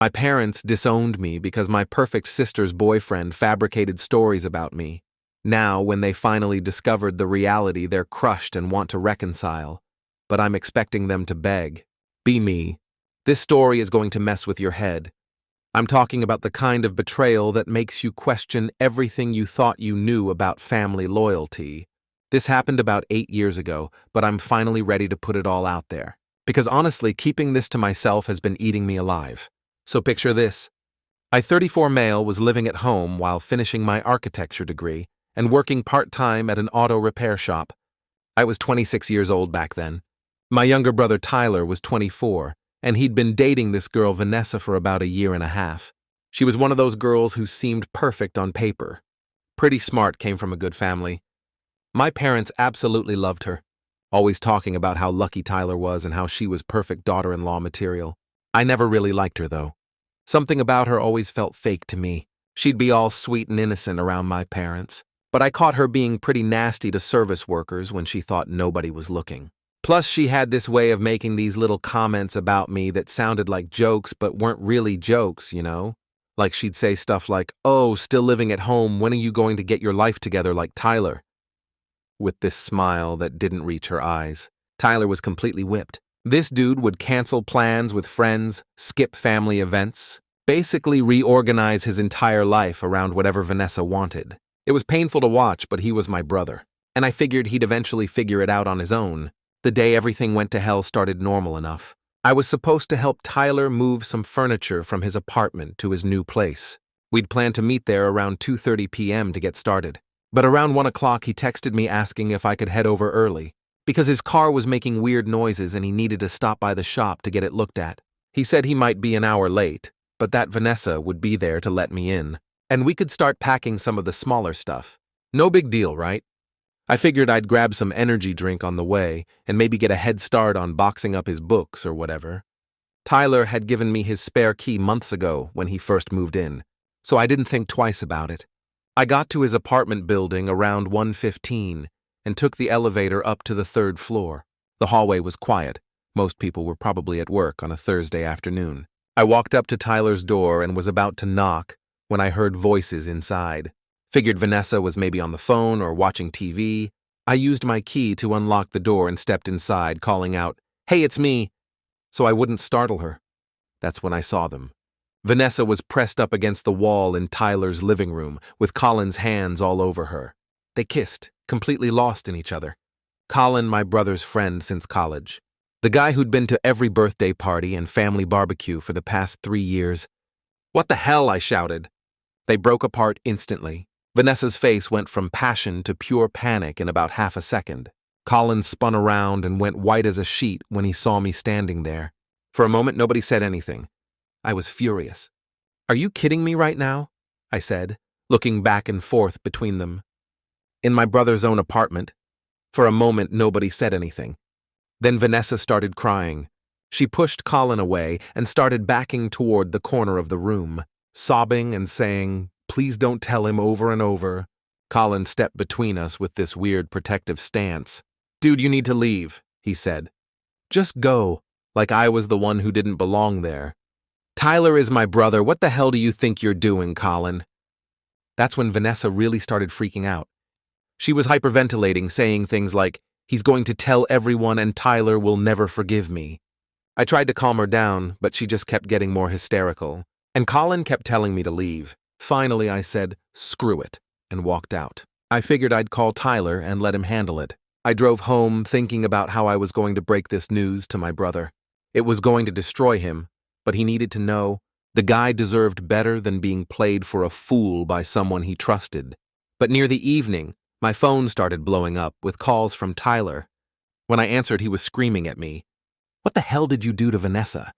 My parents disowned me because my perfect sister's boyfriend fabricated stories about me. Now, when they finally discovered the reality, they're crushed and want to reconcile. But I'm expecting them to beg. Be me. This story is going to mess with your head. I'm talking about the kind of betrayal that makes you question everything you thought you knew about family loyalty. This happened about 8 years ago, but I'm finally ready to put it all out there. Because honestly, keeping this to myself has been eating me alive. So picture this. I, 34 male, was living at home while finishing my architecture degree and working part-time at an auto repair shop. I was 26 years old back then. My younger brother Tyler was 24, and he'd been dating this girl Vanessa for about a year and a half. She was one of those girls who seemed perfect on paper. Pretty smart, came from a good family. My parents absolutely loved her, always talking about how lucky Tyler was and how she was perfect daughter-in-law material. I never really liked her, though. Something about her always felt fake to me. She'd be all sweet and innocent around my parents, but I caught her being pretty nasty to service workers when she thought nobody was looking. Plus, she had this way of making these little comments about me that sounded like jokes but weren't really jokes, you know? Like she'd say stuff like, "Oh, still living at home, when are you going to get your life together like Tyler?" With this smile that didn't reach her eyes. Tyler was completely whipped. This dude would cancel plans with friends, skip family events, basically reorganize his entire life around whatever Vanessa wanted. It was painful to watch, but he was my brother, and I figured he'd eventually figure it out on his own. The day everything went to hell started normal enough. I was supposed to help Tyler move some furniture from his apartment to his new place. We'd planned to meet there around 2:30 p.m. to get started. But around 1 o'clock he texted me asking if I could head over early, because his car was making weird noises and he needed to stop by the shop to get it looked at. He said he might be an hour late, but that Vanessa would be there to let me in, and we could start packing some of the smaller stuff. No big deal, right? I figured I'd grab some energy drink on the way and maybe get a head start on boxing up his books or whatever. Tyler had given me his spare key months ago when he first moved in, so I didn't think twice about it. I got to his apartment building around 1:15 and took the elevator up to the 3rd floor. The hallway was quiet. Most people were probably at work on a Thursday afternoon. I walked up to Tyler's door and was about to knock when I heard voices inside. Figured Vanessa was maybe on the phone or watching TV. I used my key to unlock the door and stepped inside, calling out, "Hey, it's me," so I wouldn't startle her. That's when I saw them. Vanessa was pressed up against the wall in Tyler's living room, with Colin's hands all over her. They kissed, completely lost in each other. Colin, my brother's friend since college. The guy who'd been to every birthday party and family barbecue for the past 3 years. "What the hell?" I shouted. They broke apart instantly. Vanessa's face went from passion to pure panic in about half a second. Colin spun around and went white as a sheet when he saw me standing there. For a moment, nobody said anything. I was furious. "Are you kidding me right now?" I said, looking back and forth between them. In my brother's own apartment. For a moment, nobody said anything. Then Vanessa started crying. She pushed Colin away and started backing toward the corner of the room, sobbing and saying, "Please don't tell him," over and over. Colin stepped between us with this weird protective stance. "Dude, you need to leave," he said. "Just go," like I was the one who didn't belong there. "Tyler is my brother. What the hell do you think you're doing, Colin?" That's when Vanessa really started freaking out. She was hyperventilating, saying things like, "He's going to tell everyone and Tyler will never forgive me." I tried to calm her down, but she just kept getting more hysterical, and Colin kept telling me to leave. Finally, I said, "Screw it," and walked out. I figured I'd call Tyler and let him handle it. I drove home thinking about how I was going to break this news to my brother. It was going to destroy him, but he needed to know the guy deserved better than being played for a fool by someone he trusted. But near the evening, my phone started blowing up with calls from Tyler. When I answered, he was screaming at me. "What the hell did you do to Vanessa?"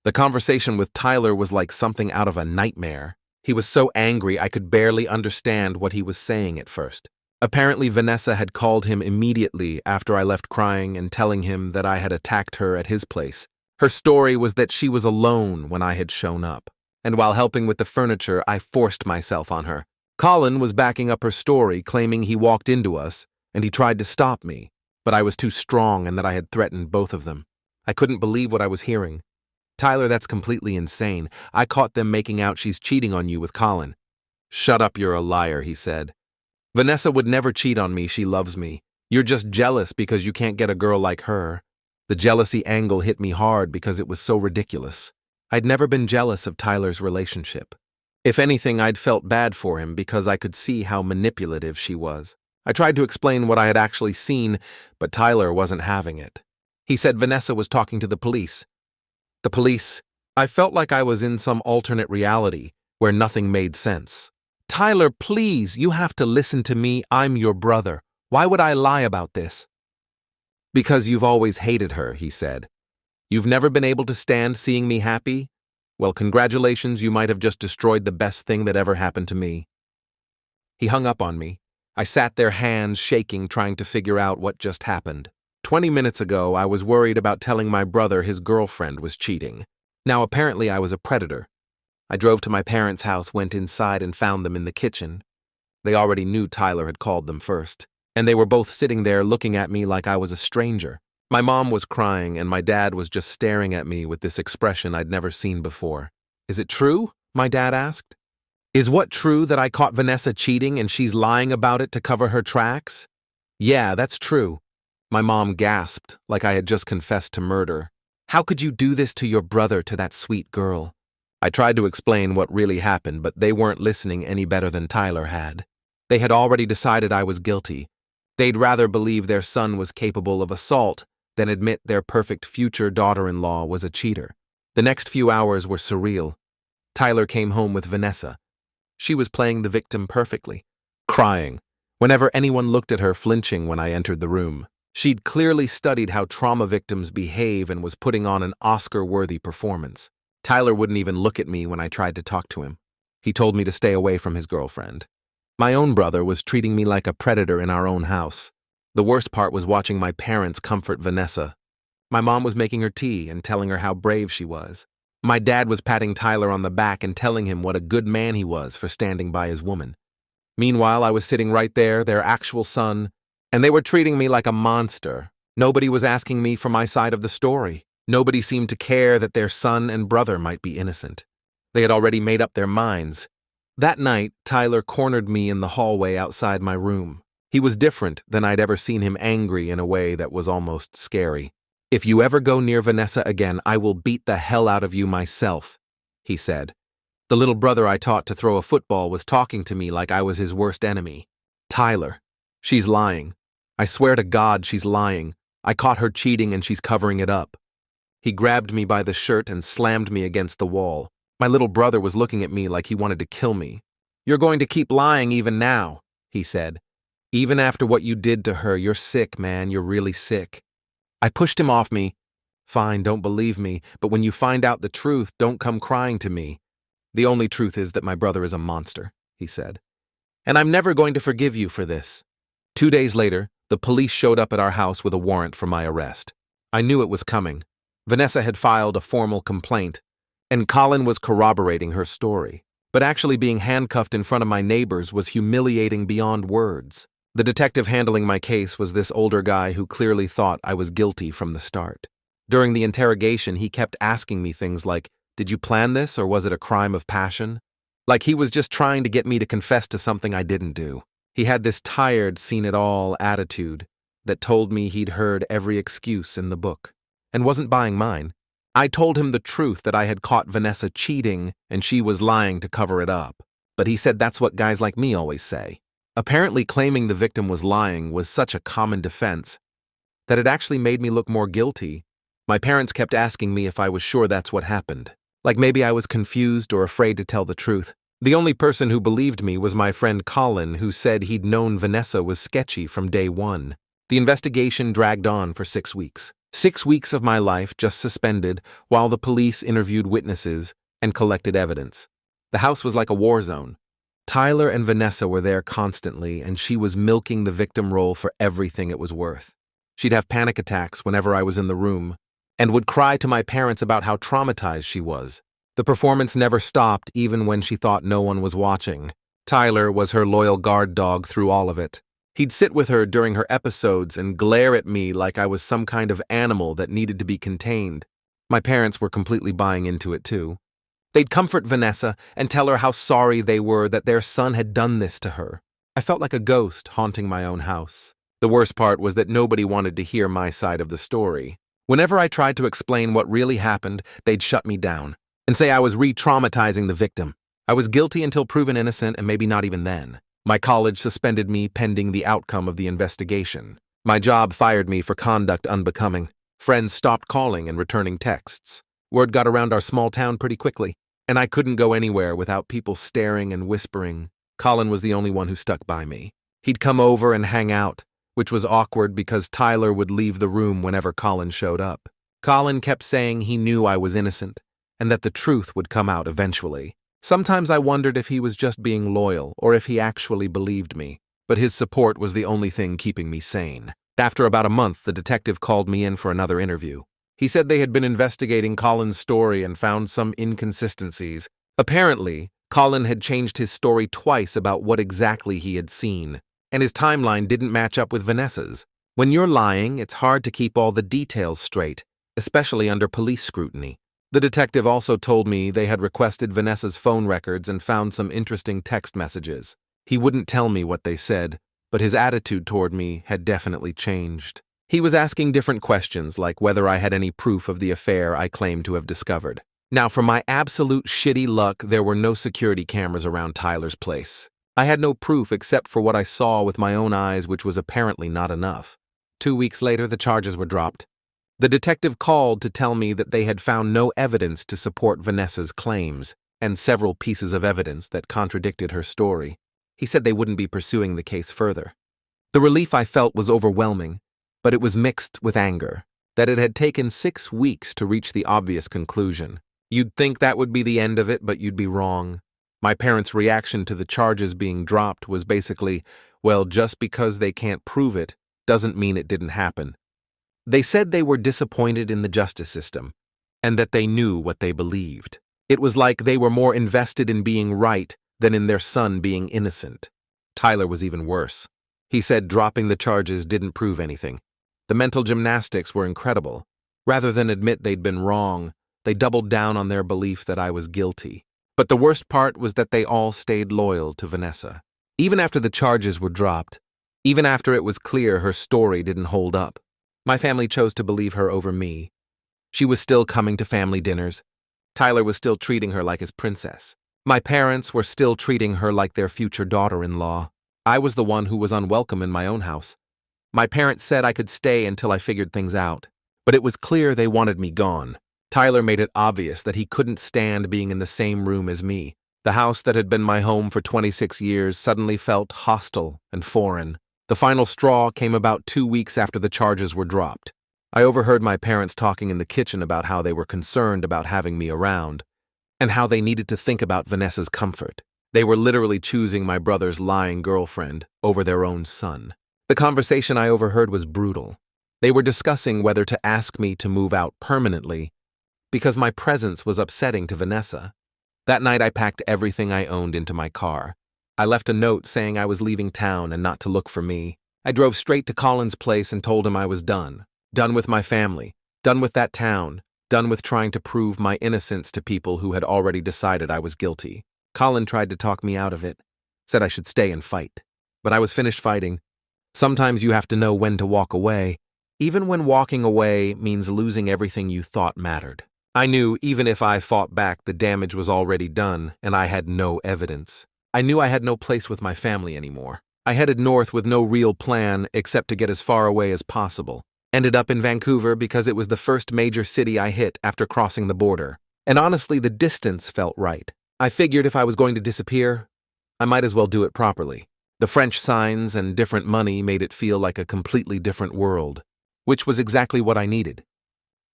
The conversation with Tyler was like something out of a nightmare. He was so angry I could barely understand what he was saying at first. Apparently, Vanessa had called him immediately after I left crying and telling him that I had attacked her at his place. Her story was that she was alone when I had shown up, and while helping with the furniture, I forced myself on her. Colin was backing up her story, claiming he walked into us, and he tried to stop me, but I was too strong and that I had threatened both of them. I couldn't believe what I was hearing. Tyler, that's completely insane. I caught them making out she's cheating on you with Colin. Shut up, you're a liar, he said. Vanessa would never cheat on me, she loves me. You're just jealous because you can't get a girl like her. The jealousy angle hit me hard because it was so ridiculous. I'd never been jealous of Tyler's relationship. If anything, I'd felt bad for him because I could see how manipulative she was. I tried to explain what I had actually seen, but Tyler wasn't having it. He said Vanessa was talking to the police. The police? I felt like I was in some alternate reality where nothing made sense. Tyler, please, you have to listen to me. I'm your brother. Why would I lie about this? Because you've always hated her, he said. You've never been able to stand seeing me happy? Well, congratulations, you might have just destroyed the best thing that ever happened to me. He hung up on me. I sat there, hands shaking, trying to figure out what just happened. 20 minutes ago, I was worried about telling my brother his girlfriend was cheating. Now, apparently, I was a predator. I drove to my parents' house, went inside, and found them in the kitchen. They already knew Tyler had called them first, and they were both sitting there looking at me like I was a stranger. My mom was crying, and my dad was just staring at me with this expression I'd never seen before. Is it true? My dad asked. Is what true that I caught Vanessa cheating and she's lying about it to cover her tracks? Yeah, that's true. My mom gasped, like I had just confessed to murder. How could you do this to your brother, to that sweet girl? I tried to explain what really happened, but they weren't listening any better than Tyler had. They had already decided I was guilty. They'd rather believe their son was capable of assault than admit their perfect future daughter-in-law was a cheater. The next few hours were surreal. Tyler came home with Vanessa. She was playing the victim perfectly, crying, whenever anyone looked at her, flinching when I entered the room. She'd clearly studied how trauma victims behave and was putting on an Oscar-worthy performance. Tyler wouldn't even look at me when I tried to talk to him. He told me to stay away from his girlfriend. My own brother was treating me like a predator in our own house. The worst part was watching my parents comfort Vanessa. My mom was making her tea and telling her how brave she was. My dad was patting Tyler on the back and telling him what a good man he was for standing by his woman. Meanwhile, I was sitting right there, their actual son, and they were treating me like a monster. Nobody was asking me for my side of the story. Nobody seemed to care that their son and brother might be innocent. They had already made up their minds. That night, Tyler cornered me in the hallway outside my room. He was different than I'd ever seen him, angry in a way that was almost scary. If you ever go near Vanessa again, I will beat the hell out of you myself, he said. The little brother I taught to throw a football was talking to me like I was his worst enemy. Tyler, she's lying. I swear to God she's lying. I caught her cheating and she's covering it up. He grabbed me by the shirt and slammed me against the wall. My little brother was looking at me like he wanted to kill me. You're going to keep lying even now, he said. Even after what you did to her, you're sick, man, you're really sick. I pushed him off me. Fine, don't believe me, but when you find out the truth, don't come crying to me. The only truth is that my brother is a monster, he said. And I'm never going to forgive you for this. 2 days later, the police showed up at our house with a warrant for my arrest. I knew it was coming. Vanessa had filed a formal complaint, and Colin was corroborating her story. But actually being handcuffed in front of my neighbors was humiliating beyond words. The detective handling my case was this older guy who clearly thought I was guilty from the start. During the interrogation, he kept asking me things like, did you plan this or was it a crime of passion? Like he was just trying to get me to confess to something I didn't do. He had this tired, seen-it-all attitude that told me he'd heard every excuse in the book and wasn't buying mine. I told him the truth that I had caught Vanessa cheating and she was lying to cover it up. But he said that's what guys like me always say. Apparently claiming the victim was lying was such a common defense that it actually made me look more guilty. My parents kept asking me if I was sure that's what happened. Like maybe I was confused or afraid to tell the truth. The only person who believed me was my friend Colin, who said he'd known Vanessa was sketchy from day one. The investigation dragged on for 6 weeks. 6 weeks of my life just suspended while the police interviewed witnesses and collected evidence. The house was like a war zone. Tyler and Vanessa were there constantly, and she was milking the victim role for everything it was worth. She'd have panic attacks whenever I was in the room, and would cry to my parents about how traumatized she was. The performance never stopped, even when she thought no one was watching. Tyler was her loyal guard dog through all of it. He'd sit with her during her episodes and glare at me like I was some kind of animal that needed to be contained. My parents were completely buying into it too. They'd comfort Vanessa and tell her how sorry they were that their son had done this to her. I felt like a ghost haunting my own house. The worst part was that nobody wanted to hear my side of the story. Whenever I tried to explain what really happened, they'd shut me down and say I was re-traumatizing the victim. I was guilty until proven innocent, and maybe not even then. My college suspended me pending the outcome of the investigation. My job fired me for conduct unbecoming. Friends stopped calling and returning texts. Word got around our small town pretty quickly, and I couldn't go anywhere without people staring and whispering. Colin was the only one who stuck by me. He'd come over and hang out, which was awkward because Tyler would leave the room whenever Colin showed up. Colin kept saying he knew I was innocent, and that the truth would come out eventually. Sometimes I wondered if he was just being loyal or if he actually believed me, but his support was the only thing keeping me sane. After about a month, the detective called me in for another interview. He said they had been investigating Colin's story and found some inconsistencies. Apparently, Colin had changed his story twice about what exactly he had seen, and his timeline didn't match up with Vanessa's. When you're lying, it's hard to keep all the details straight, especially under police scrutiny. The detective also told me they had requested Vanessa's phone records and found some interesting text messages. He wouldn't tell me what they said, but his attitude toward me had definitely changed. He was asking different questions, like whether I had any proof of the affair I claimed to have discovered. Now, for my absolute shitty luck, there were no security cameras around Tyler's place. I had no proof except for what I saw with my own eyes, which was apparently not enough. 2 weeks later, the charges were dropped. The detective called to tell me that they had found no evidence to support Vanessa's claims, and several pieces of evidence that contradicted her story. He said they wouldn't be pursuing the case further. The relief I felt was overwhelming, but it was mixed with anger, that it had taken 6 weeks to reach the obvious conclusion. You'd think that would be the end of it, but you'd be wrong. My parents' reaction to the charges being dropped was basically, well, just because they can't prove it doesn't mean it didn't happen. They said they were disappointed in the justice system, and that they knew what they believed. It was like they were more invested in being right than in their son being innocent. Tyler was even worse. He said dropping the charges didn't prove anything. The mental gymnastics were incredible. Rather than admit they'd been wrong, they doubled down on their belief that I was guilty. But the worst part was that they all stayed loyal to Vanessa. Even after the charges were dropped, even after it was clear her story didn't hold up, my family chose to believe her over me. She was still coming to family dinners. Tyler was still treating her like his princess. My parents were still treating her like their future daughter-in-law. I was the one who was unwelcome in my own house. My parents said I could stay until I figured things out, but it was clear they wanted me gone. Tyler made it obvious that he couldn't stand being in the same room as me. The house that had been my home for 26 years suddenly felt hostile and foreign. The final straw came about 2 weeks after the charges were dropped. I overheard my parents talking in the kitchen about how they were concerned about having me around, and how they needed to think about Vanessa's comfort. They were literally choosing my brother's lying girlfriend over their own son. The conversation I overheard was brutal. They were discussing whether to ask me to move out permanently because my presence was upsetting to Vanessa. That night I packed everything I owned into my car. I left a note saying I was leaving town and not to look for me. I drove straight to Colin's place and told him I was done. Done with my family. Done with that town. Done with trying to prove my innocence to people who had already decided I was guilty. Colin tried to talk me out of it. Said I should stay and fight. But I was finished fighting. Sometimes you have to know when to walk away, even when walking away means losing everything you thought mattered. I knew even if I fought back, the damage was already done and I had no evidence. I knew I had no place with my family anymore. I headed north with no real plan except to get as far away as possible. Ended up in Vancouver because it was the first major city I hit after crossing the border. And honestly, the distance felt right. I figured if I was going to disappear, I might as well do it properly. The French signs and different money made it feel like a completely different world, which was exactly what I needed.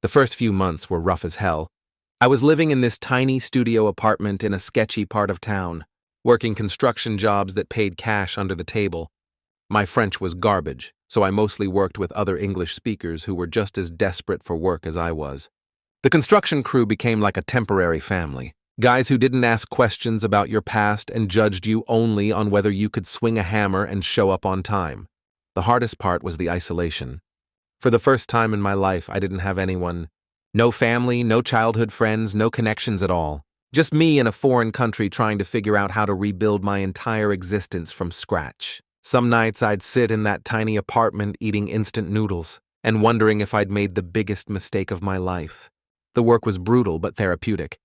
The first few months were rough as hell. I was living in this tiny studio apartment in a sketchy part of town, working construction jobs that paid cash under the table. My French was garbage, so I mostly worked with other English speakers who were just as desperate for work as I was. The construction crew became like a temporary family. Guys who didn't ask questions about your past and judged you only on whether you could swing a hammer and show up on time. The hardest part was the isolation. For the first time in my life, I didn't have anyone No family, no childhood friends, no connections at all. Just me in a foreign country trying to figure out how to rebuild my entire existence from scratch. Some nights I'd sit in that tiny apartment eating instant noodles and wondering if I'd made the biggest mistake of my life. The work was brutal but therapeutic.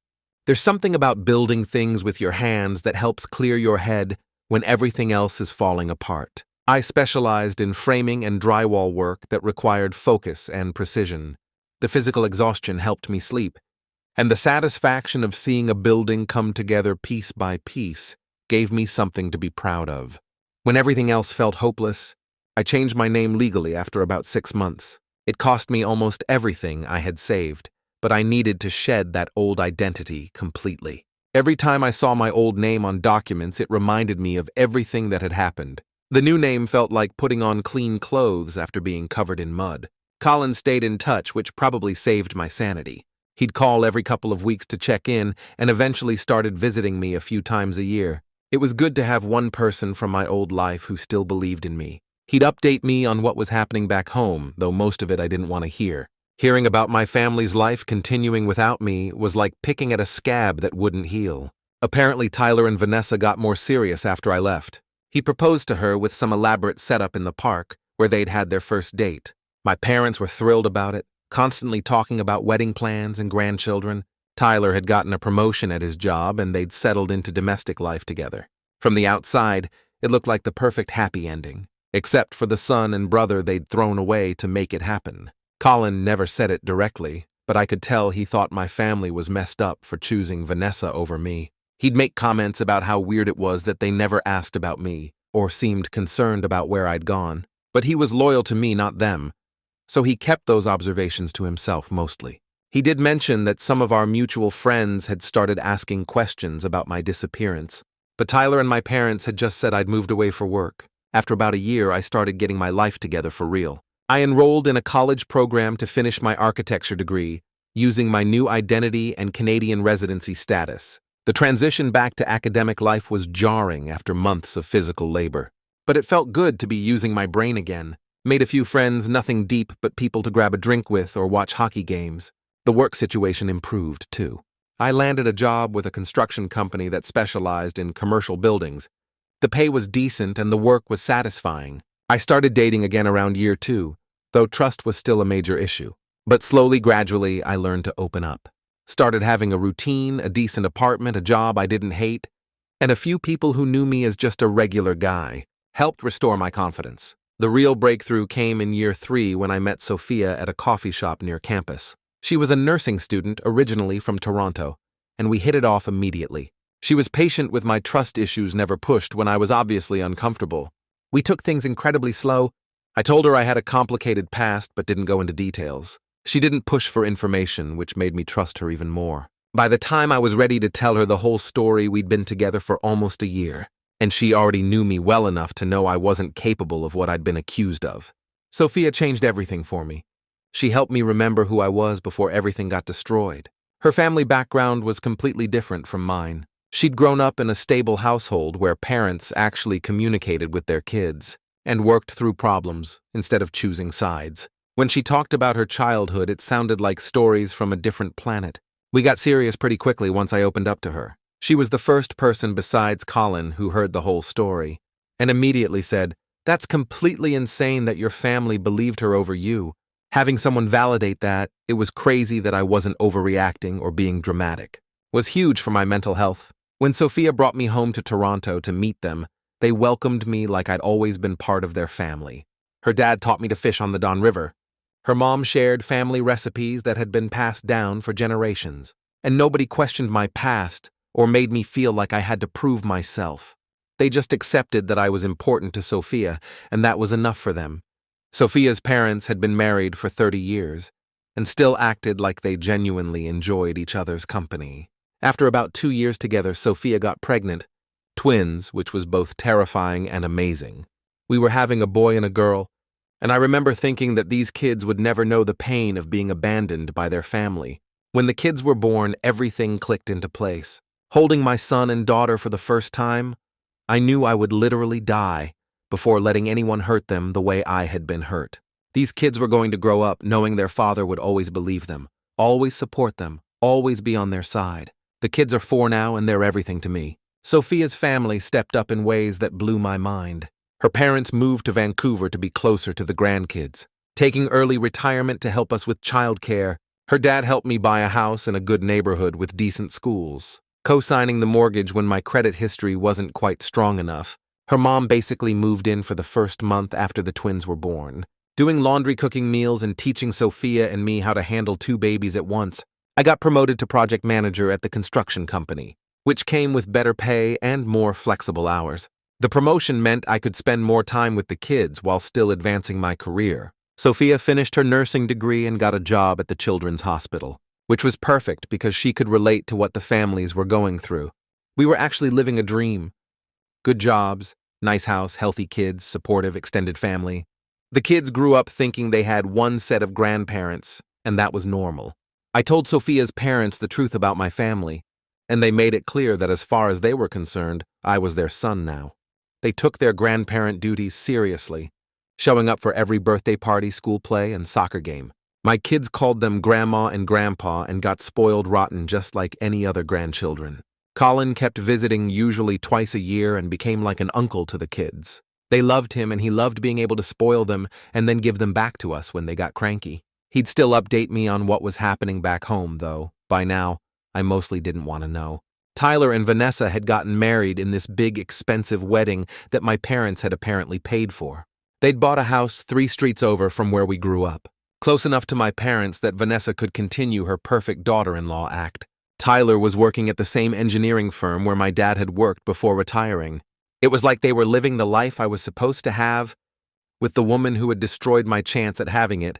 There's something about building things with your hands that helps clear your head when everything else is falling apart. I specialized in framing and drywall work that required focus and precision. The physical exhaustion helped me sleep, and the satisfaction of seeing a building come together piece by piece gave me something to be proud of. When everything else felt hopeless, I changed my name legally after about 6 months. It cost me almost everything I had saved, but I needed to shed that old identity completely. Every time I saw my old name on documents, it reminded me of everything that had happened. The new name felt like putting on clean clothes after being covered in mud. Colin stayed in touch, which probably saved my sanity. He'd call every couple of weeks to check in and eventually started visiting me a few times a year. It was good to have one person from my old life who still believed in me. He'd update me on what was happening back home, though most of it I didn't want to hear. Hearing about my family's life continuing without me was like picking at a scab that wouldn't heal. Apparently, Tyler and Vanessa got more serious after I left. He proposed to her with some elaborate setup in the park where they'd had their first date. My parents were thrilled about it, constantly talking about wedding plans and grandchildren. Tyler had gotten a promotion at his job and they'd settled into domestic life together. From the outside, it looked like the perfect happy ending, except for the son and brother they'd thrown away to make it happen. Colin never said it directly, but I could tell he thought my family was messed up for choosing Vanessa over me. He'd make comments about how weird it was that they never asked about me or seemed concerned about where I'd gone. But he was loyal to me, not them, so he kept those observations to himself mostly. He did mention that some of our mutual friends had started asking questions about my disappearance, but Tyler and my parents had just said I'd moved away for work. After about a year, I started getting my life together for real. I enrolled in a college program to finish my architecture degree, using my new identity and Canadian residency status. The transition back to academic life was jarring after months of physical labor, but it felt good to be using my brain again. Made a few friends, nothing deep but people to grab a drink with or watch hockey games. The work situation improved, too. I landed a job with a construction company that specialized in commercial buildings. The pay was decent and the work was satisfying. I started dating again around year 2, though trust was still a major issue. But slowly, gradually, I learned to open up. Started having a routine, a decent apartment, a job I didn't hate, and a few people who knew me as just a regular guy. Helped restore my confidence. The real breakthrough came in year 3 when I met Sophia at a coffee shop near campus. She was a nursing student originally from Toronto, and we hit it off immediately. She was patient with my trust issues never pushed when I was obviously uncomfortable. We took things incredibly slow. I told her I had a complicated past but didn't go into details. She didn't push for information, which made me trust her even more. By the time I was ready to tell her the whole story, we'd been together for almost a year, and she already knew me well enough to know I wasn't capable of what I'd been accused of. Sophia changed everything for me. She helped me remember who I was before everything got destroyed. Her family background was completely different from mine. She'd grown up in a stable household where parents actually communicated with their kids and worked through problems instead of choosing sides. When she talked about her childhood, it sounded like stories from a different planet. We got serious pretty quickly once I opened up to her. She was the first person besides Colin who heard the whole story, and immediately said, "That's completely insane that your family believed her over you." Having someone validate that, it was crazy that I wasn't overreacting or being dramatic. Was huge for my mental health. When Sophia brought me home to Toronto to meet them, they welcomed me like I'd always been part of their family. Her dad taught me to fish on the Don River. Her mom shared family recipes that had been passed down for generations, and nobody questioned my past or made me feel like I had to prove myself. They just accepted that I was important to Sophia, and that was enough for them. Sophia's parents had been married for 30 years, and still acted like they genuinely enjoyed each other's company. After about 2 years together, Sophia got pregnant, twins, which was both terrifying and amazing. We were having a boy and a girl, and I remember thinking that these kids would never know the pain of being abandoned by their family. When the kids were born, everything clicked into place. Holding my son and daughter for the first time, I knew I would literally die before letting anyone hurt them the way I had been hurt. These kids were going to grow up knowing their father would always believe them, Always support them, always be on their side. The kids are 4 now and they're everything to me. Sophia's family stepped up in ways that blew my mind. Her parents moved to Vancouver to be closer to the grandkids, taking early retirement to help us with childcare. Her dad helped me buy a house in a good neighborhood with decent schools, co-signing the mortgage when my credit history wasn't quite strong enough. Her mom basically moved in for the first month after the twins were born, doing laundry, cooking meals, and teaching Sophia and me how to handle 2 babies at once. I got promoted to project manager at the construction company, which came with better pay and more flexible hours. The promotion meant I could spend more time with the kids while still advancing my career. Sophia finished her nursing degree and got a job at the children's hospital, which was perfect because she could relate to what the families were going through. We were actually living a dream. Good jobs, nice house, healthy kids, supportive extended family. The kids grew up thinking they had one set of grandparents, and that was normal. I told Sophia's parents the truth about my family, and they made it clear that as far as they were concerned, I was their son now. They took their grandparent duties seriously, showing up for every birthday party, school play, and soccer game. My kids called them Grandma and Grandpa and got spoiled rotten just like any other grandchildren. Colin kept visiting usually twice a year and became like an uncle to the kids. They loved him and he loved being able to spoil them and then give them back to us when they got cranky. He'd still update me on what was happening back home, though. By now, I mostly didn't want to know. Tyler and Vanessa had gotten married in this big, expensive wedding that my parents had apparently paid for. They'd bought a house 3 streets over from where we grew up, close enough to my parents that Vanessa could continue her perfect daughter-in-law act. Tyler was working at the same engineering firm where my dad had worked before retiring. It was like they were living the life I was supposed to have with the woman who had destroyed my chance at having it.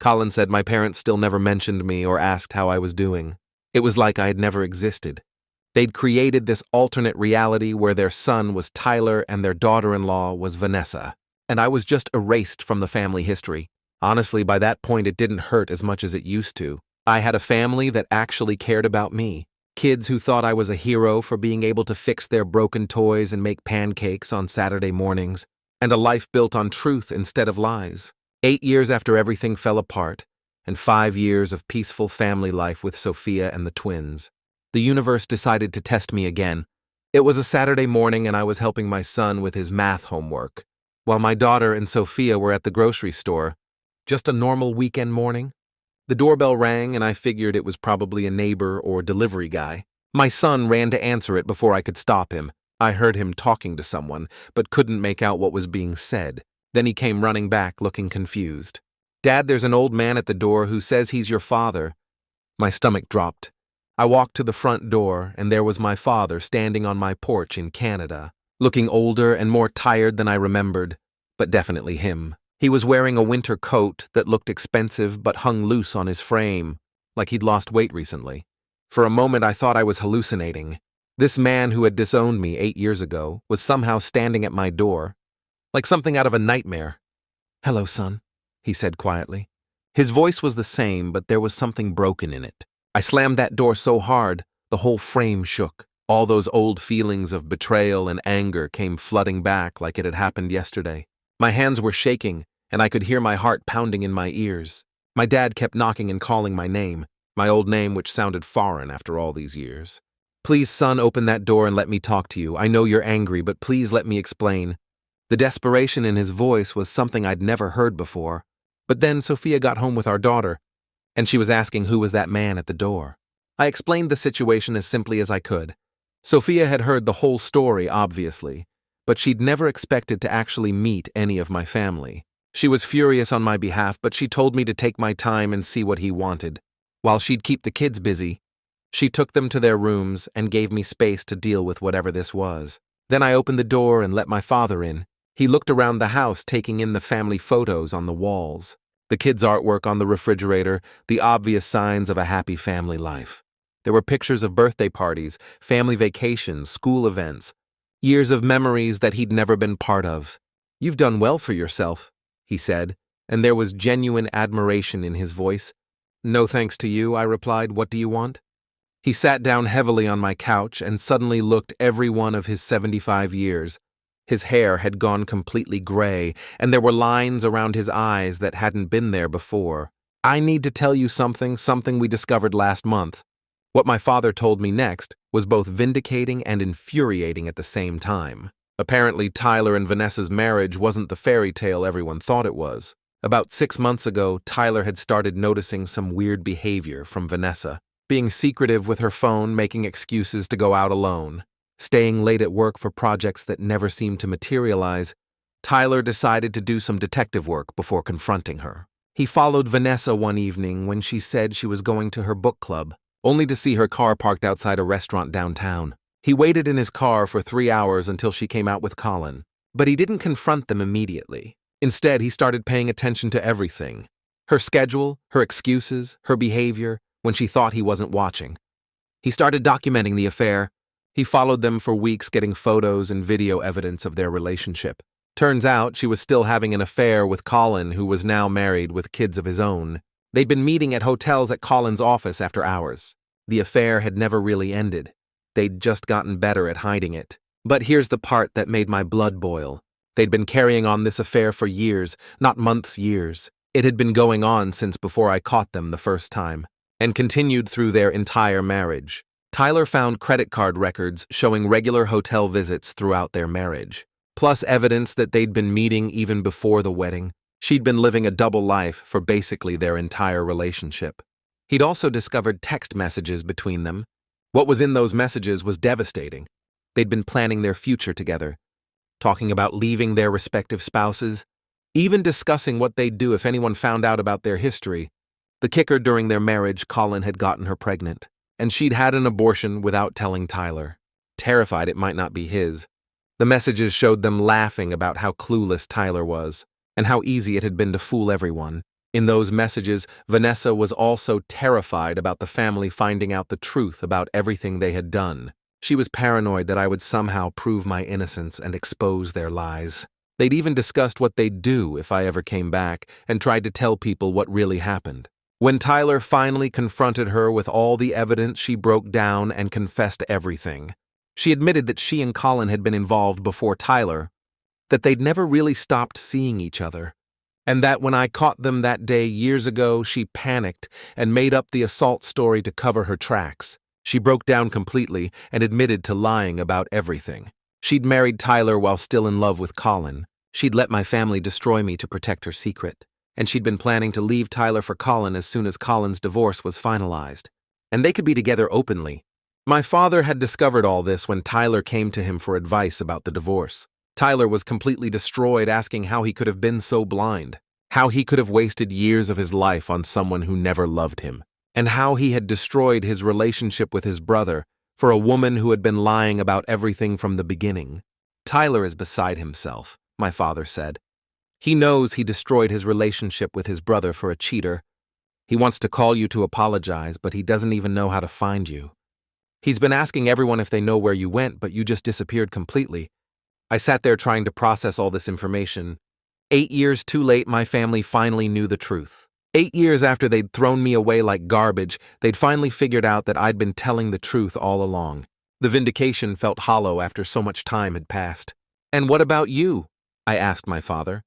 Colin said my parents still never mentioned me or asked how I was doing. It was like I had never existed. They'd created this alternate reality where their son was Tyler and their daughter-in-law was Vanessa. And I was just erased from the family history. Honestly, by that point it didn't hurt as much as it used to. I had a family that actually cared about me. Kids who thought I was a hero for being able to fix their broken toys and make pancakes on Saturday mornings. And a life built on truth instead of lies. 8 years after everything fell apart, and 5 years of peaceful family life with Sophia and the twins, the universe decided to test me again. It was a Saturday morning and I was helping my son with his math homework, while my daughter and Sophia were at the grocery store. Just a normal weekend morning. The doorbell rang and I figured it was probably a neighbor or delivery guy. My son ran to answer it before I could stop him. I heard him talking to someone, but couldn't make out what was being said. Then he came running back, looking confused. "Dad, there's an old man at the door who says he's your father." My stomach dropped. I walked to the front door, and there was my father standing on my porch in Canada, looking older and more tired than I remembered, but definitely him. He was wearing a winter coat that looked expensive but hung loose on his frame, like he'd lost weight recently. For a moment I thought I was hallucinating. This man who had disowned me 8 years ago was somehow standing at my door, like something out of a nightmare. "Hello, son," he said quietly. His voice was the same, but there was something broken in it. I slammed that door so hard, the whole frame shook. All those old feelings of betrayal and anger came flooding back like it had happened yesterday. My hands were shaking, and I could hear my heart pounding in my ears. My dad kept knocking and calling my name, my old name which sounded foreign after all these years. "Please, son, open that door and let me talk to you. I know you're angry, but please let me explain." The desperation in his voice was something I'd never heard before. But then Sophia got home with our daughter, and she was asking who was that man at the door. I explained the situation as simply as I could. Sophia had heard the whole story, obviously, but she'd never expected to actually meet any of my family. She was furious on my behalf, but she told me to take my time and see what he wanted. While she'd keep the kids busy, she took them to their rooms and gave me space to deal with whatever this was. Then I opened the door and let my father in. He looked around the house, taking in the family photos on the walls, the kids' artwork on the refrigerator, the obvious signs of a happy family life. There were pictures of birthday parties, family vacations, school events, years of memories that he'd never been part of. "You've done well for yourself," he said, and there was genuine admiration in his voice. "No thanks to you," I replied. "What do you want?" He sat down heavily on my couch and suddenly looked every one of his 75 years. His hair had gone completely gray, and there were lines around his eyes that hadn't been there before. I need to tell you something we discovered last month. What my father told me next was both vindicating and infuriating at the same time. Apparently, Tyler and Vanessa's marriage wasn't the fairy tale everyone thought it was. About 6 months ago, Tyler had started noticing some weird behavior from Vanessa. Being secretive with her phone, making excuses to go out alone, staying late at work for projects that never seemed to materialize. Tyler decided to do some detective work before confronting her. He followed Vanessa one evening when she said she was going to her book club, only to see her car parked outside a restaurant downtown. He waited in his car for 3 hours until she came out with Colin, but he didn't confront them immediately. Instead, he started paying attention to everything. Her schedule, her excuses, her behavior, when she thought he wasn't watching. He started documenting the affair. He followed them for weeks, getting photos and video evidence of their relationship. Turns out she was still having an affair with Colin, who was now married with kids of his own. They'd been meeting at hotels at Colin's office after hours. The affair had never really ended. They'd just gotten better at hiding it. But here's the part that made my blood boil. They'd been carrying on this affair for years, not months, years. It had been going on since before I caught them the first time, and continued through their entire marriage. Tyler found credit card records showing regular hotel visits throughout their marriage, plus evidence that they'd been meeting even before the wedding. She'd been living a double life for basically their entire relationship. He'd also discovered text messages between them. What was in those messages was devastating. They'd been planning their future together, talking about leaving their respective spouses, even discussing what they'd do if anyone found out about their history. The kicker: during their marriage, Colin had gotten her pregnant, and she'd had an abortion without telling Tyler, terrified it might not be his. The messages showed them laughing about how clueless Tyler was, and how easy it had been to fool everyone. In those messages, Vanessa was also terrified about the family finding out the truth about everything they had done. She was paranoid that I would somehow prove my innocence and expose their lies. They'd even discussed what they'd do if I ever came back, and tried to tell people what really happened. When Tyler finally confronted her with all the evidence, she broke down and confessed everything. She admitted that she and Colin had been involved before Tyler, that they'd never really stopped seeing each other, and that when I caught them that day years ago, she panicked and made up the assault story to cover her tracks. She broke down completely and admitted to lying about everything. She'd married Tyler while still in love with Colin. She'd let my family destroy me to protect her secret. And she'd been planning to leave Tyler for Colin as soon as Colin's divorce was finalized. And they could be together openly. My father had discovered all this when Tyler came to him for advice about the divorce. Tyler was completely destroyed, asking how he could have been so blind, how he could have wasted years of his life on someone who never loved him, and how he had destroyed his relationship with his brother for a woman who had been lying about everything from the beginning. Tyler is beside himself, my father said. He knows he destroyed his relationship with his brother for a cheater. He wants to call you to apologize, but he doesn't even know how to find you. He's been asking everyone if they know where you went, but you just disappeared completely. I sat there trying to process all this information. 8 years too late, my family finally knew the truth. 8 years after they'd thrown me away like garbage, they'd finally figured out that I'd been telling the truth all along. The vindication felt hollow after so much time had passed. "And what about you?" I asked my father.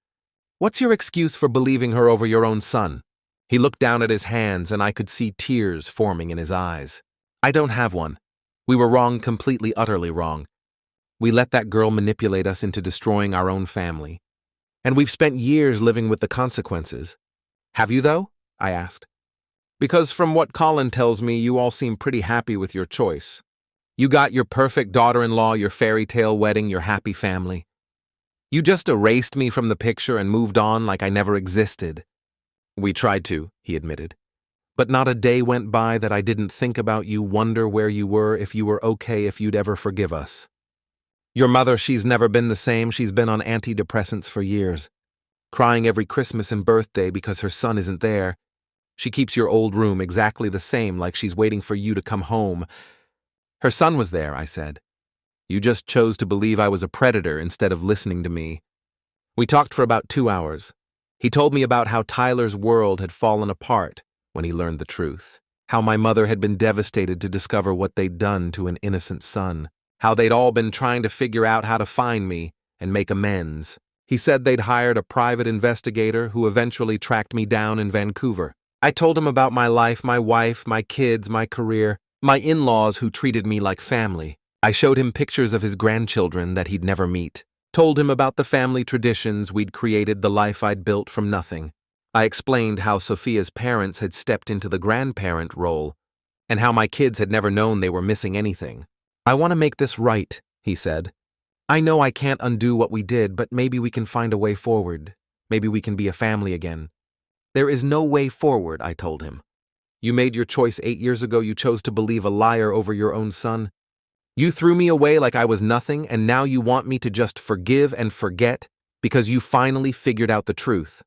"What's your excuse for believing her over your own son?" He looked down at his hands, and I could see tears forming in his eyes. "I don't have one. We were wrong, completely, utterly wrong. We let that girl manipulate us into destroying our own family. And we've spent years living with the consequences." "Have you, though?" I asked. "Because from what Colin tells me, you all seem pretty happy with your choice. You got your perfect daughter-in-law, your fairy tale wedding, your happy family. You just erased me from the picture and moved on like I never existed." "We tried to," he admitted. "But not a day went by that I didn't think about you, wonder where you were, if you were okay, if you'd ever forgive us. Your mother, she's never been the same. She's been on antidepressants for years, crying every Christmas and birthday because her son isn't there. She keeps your old room exactly the same, like she's waiting for you to come home. Her son was there," I said. "You just chose to believe I was a predator instead of listening to me." We talked for about 2 hours. He told me about how Tyler's world had fallen apart when he learned the truth, how my mother had been devastated to discover what they'd done to an innocent son, how they'd all been trying to figure out how to find me and make amends. He said they'd hired a private investigator who eventually tracked me down in Vancouver. I told him about my life, my wife, my kids, my career, my in-laws who treated me like family. I showed him pictures of his grandchildren that he'd never meet. Told him about the family traditions we'd created, the life I'd built from nothing. I explained how Sophia's parents had stepped into the grandparent role, and how my kids had never known they were missing anything. I want to make this right, he said. I know I can't undo what we did, but maybe we can find a way forward. Maybe we can be a family again. There is no way forward, I told him. You made your choice 8 years ago. You chose to believe a liar over your own son. You threw me away like I was nothing, and now you want me to just forgive and forget because you finally figured out the truth.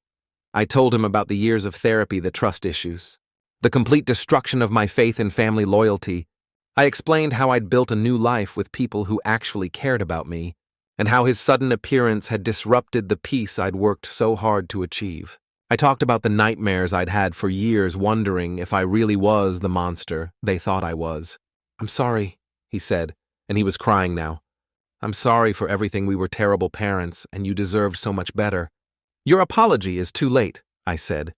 I told him about the years of therapy, the trust issues, the complete destruction of my faith and family loyalty. I explained how I'd built a new life with people who actually cared about me, and how his sudden appearance had disrupted the peace I'd worked so hard to achieve. I talked about the nightmares I'd had for years, wondering if I really was the monster they thought I was. I'm sorry, he said, and he was crying now. I'm sorry for everything. We were terrible parents, and you deserved so much better. Your apology is too late, I said.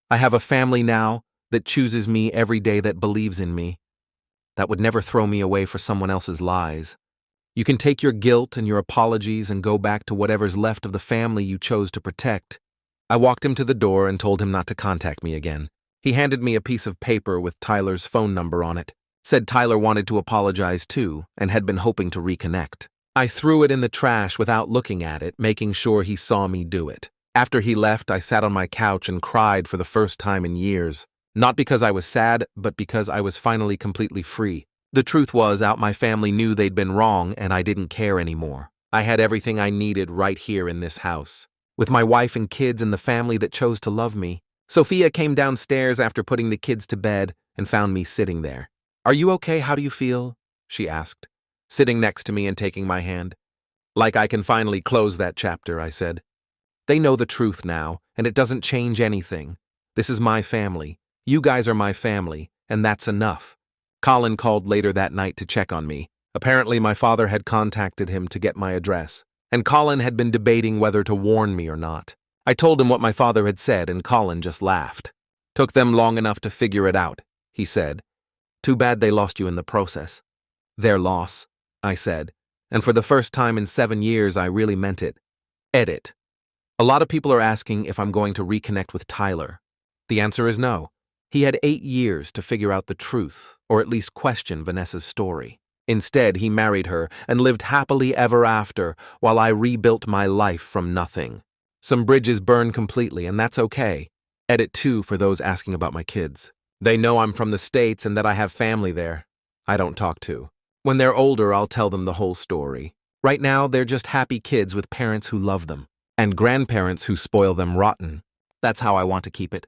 I have a family now that chooses me every day, that believes in me, that would never throw me away for someone else's lies. You can take your guilt and your apologies and go back to whatever's left of the family you chose to protect. I walked him to the door and told him not to contact me again. He handed me a piece of paper with Tyler's phone number on it. Said Tyler wanted to apologize too and had been hoping to reconnect. I threw it in the trash without looking at it, making sure he saw me do it. After he left, I sat on my couch and cried for the first time in years. Not because I was sad, but because I was finally completely free. The truth was, my family knew they'd been wrong and I didn't care anymore. I had everything I needed right here in this house, with my wife and kids and the family that chose to love me. Sophia came downstairs after putting the kids to bed and found me sitting there. Are you okay? How do you feel? She asked, sitting next to me and taking my hand. Like I can finally close that chapter, I said. They know the truth now, and it doesn't change anything. This is my family. You guys are my family, and that's enough. Colin called later that night to check on me. Apparently my father had contacted him to get my address, and Colin had been debating whether to warn me or not. I told him what my father had said, and Colin just laughed. Took them long enough to figure it out, he said. Too bad they lost you in the process. Their loss, I said, and for the first time in 7 years I really meant it. Edit. A lot of people are asking if I'm going to reconnect with Tyler. The answer is no. He had 8 years to figure out the truth, or at least question Vanessa's story. Instead, he married her and lived happily ever after while I rebuilt my life from nothing. Some bridges burned completely, and that's okay. Edit 2 for those asking about my kids. They know I'm from the States and that I have family there. I don't talk to. When they're older, I'll tell them the whole story. Right now, they're just happy kids with parents who love them, and grandparents who spoil them rotten. That's how I want to keep it.